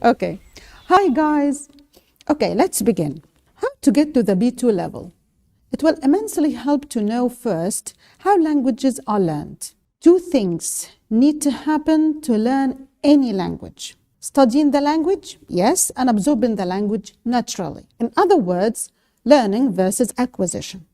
Okay. Hi, guys. Okay, let's begin. How to get to the B2 level? It will immensely help to know first how languages are learned. Two things need to happen to learn any language. Studying the language, yes, and absorbing the language naturally. In other words, learning versus acquisition.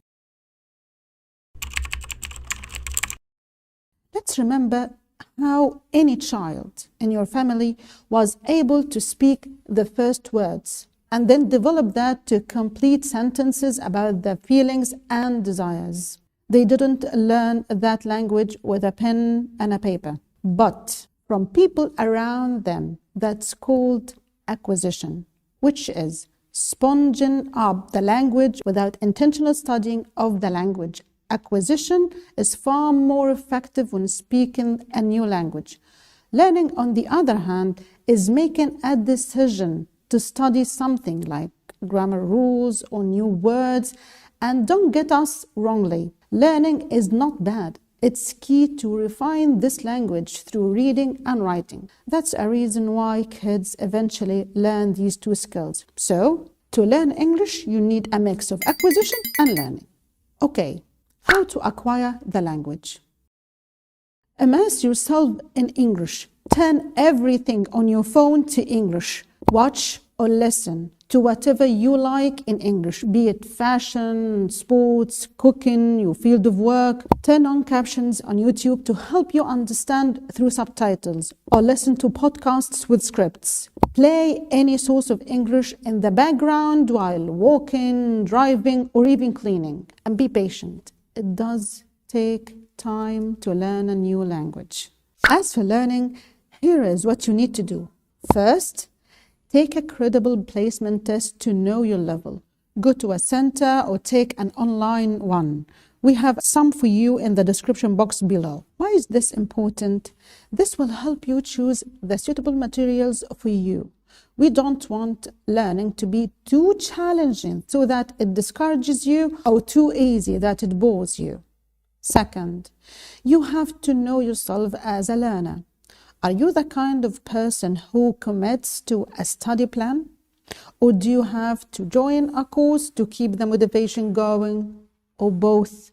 Let's remember how any child in your family was able to speak the first words and then develop that to complete sentences about their feelings and desires. They didn't learn that language with a pen and a paper, but from people around them. That's called acquisition, which is sponging up the language without intentional studying of the language. Acquisition is far more effective when speaking a new language. Learning, on the other hand, is making a decision to study something like grammar rules or new words. And don't get us wrongly, learning is not bad. It's key to refine this language through reading and writing. That's a reason why kids eventually learn these two skills. So, to learn English, you need a mix of acquisition and learning. Okay. How to acquire the language? Immerse yourself in English. Turn everything on your phone to English. Watch or listen to whatever you like in English, be it fashion, sports, cooking, your field of work. Turn on captions on YouTube to help you understand through subtitles, or listen to podcasts with scripts. Play any source of English in the background while walking, driving, or even cleaning. And be patient. It does take time to learn a new language. As for learning, here is what you need to do. First, take a credible placement test to know your level. Go to a center or take an online one. We have some for you in the description box below. Why is this important? This will help you choose the suitable materials for you. We don't want learning to be too challenging so that it discourages you, or too easy that it bores you. Second, you have to know yourself as a learner. Are you the kind of person who commits to a study plan? Or do you have to join a course to keep the motivation going? Or both?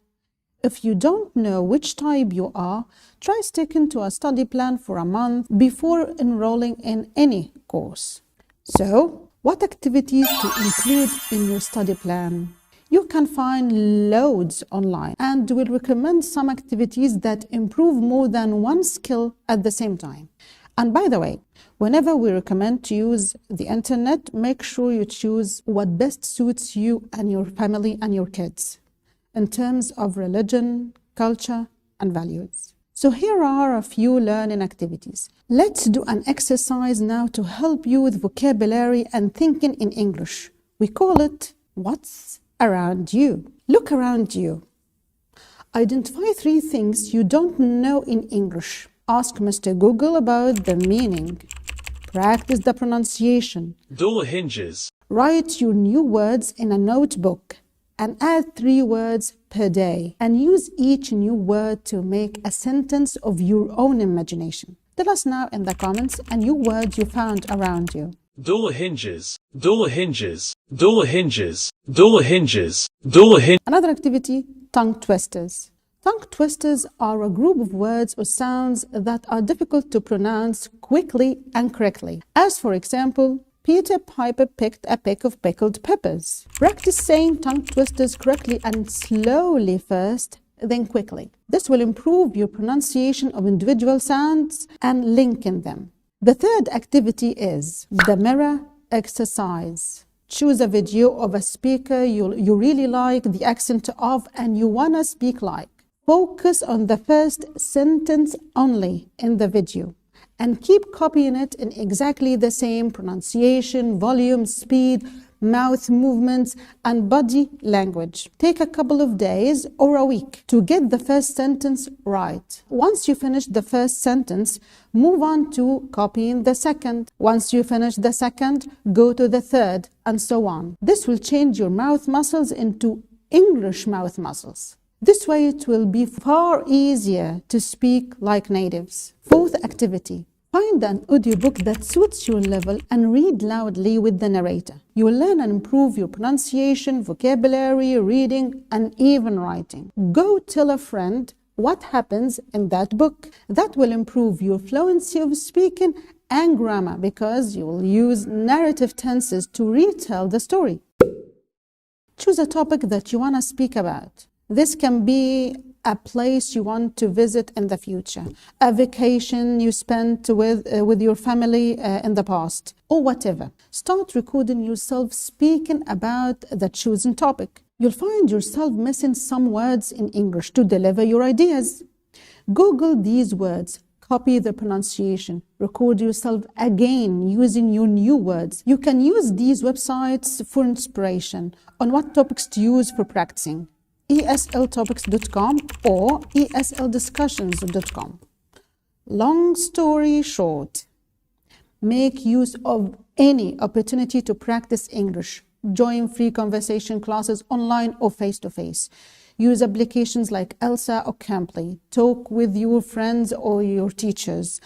If you don't know which type you are, try sticking to a study plan for a month before enrolling in any course. So, what activities to include in your study plan? You can find loads online, and we'll recommend some activities that improve more than one skill at the same time. And by the way, whenever we recommend to use the internet, make sure you choose what best suits you and your family and your kids in terms of religion, culture, and values. So here are a few learning activities. Let's do an exercise now to help you with vocabulary and thinking in English. We call it What's Around You. Look around you. Identify 3 things you don't know in English. Ask Mr. Google about the meaning. Practice the pronunciation. Door hinges. Write your new words in a notebook and add 3 words per day, and use each new word to make a sentence of your own imagination. Tell us now in the comments a new word you found around you. Door hinges. Door hinges. Door hinges. Door hinges. Door hinges. Another activity, tongue twisters. Tongue twisters are a group of words or sounds that are difficult to pronounce quickly and correctly. As for example, Peter Piper picked a peck of pickled peppers. Practice saying tongue twisters correctly and slowly first, then quickly. This will improve your pronunciation of individual sounds and linking them. The third activity is the mirror exercise. Choose a video of a speaker you really like the accent of and you want to speak like. Focus on the first sentence only in the video, and keep copying it in exactly the same pronunciation, volume, speed, mouth movements, and body language. Take a couple of days or a week to get the first sentence right. Once you finish the first sentence, move on to copying the second. Once you finish the second, go to the third, and so on. This will change your mouth muscles into English mouth muscles. This way it will be far easier to speak like natives. Fourth activity, Find an audiobook that suits your level and read loudly with the narrator. You will learn and improve your pronunciation, vocabulary, reading, and even writing. Go tell a friend what happens in that book. That will improve your fluency of speaking and grammar because you will use narrative tenses to retell the story. Choose a topic that you want to speak about. This can be a place you want to visit in the future, a vacation you spent with your family in the past, or whatever. Start recording yourself speaking about the chosen topic. You'll find yourself missing some words in English to deliver your ideas. Google these words, copy the pronunciation, record yourself again using your new words. You can use these websites for inspiration on what topics to use for practicing. esltopics.com or esldiscussions.com. Long story short, make use of any opportunity to practice English. Join free conversation classes online or face-to-face. Use applications like Elsa or Cambly. Talk with your friends or your teachers.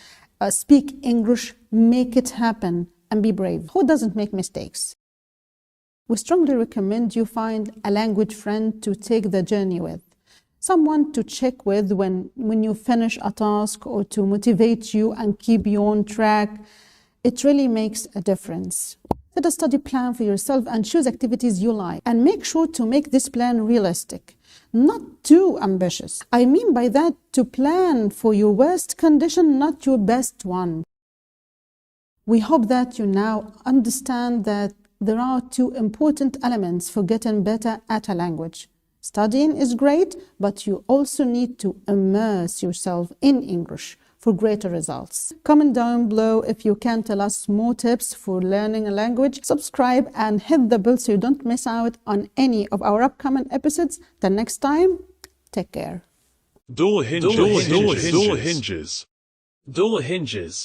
Speak English, make it happen, and be brave. Who doesn't make mistakes? We strongly recommend you find a language friend to take the journey with. Someone to check with when you finish a task or to motivate you and keep you on track. It really makes a difference. Set a study plan for yourself and choose activities you like. And make sure to make this plan realistic, not too ambitious. I mean by that to plan for your worst condition, not your best one. We hope that you now understand that there are two important elements for getting better at a language. Studying is great, but you also need to immerse yourself in English for greater results. Comment down below if you can tell us more tips for learning a language. Subscribe and hit the bell so you don't miss out on any of our upcoming episodes. Till next time, take care. Door hinges. Door hinges. Door hinges. Door hinges.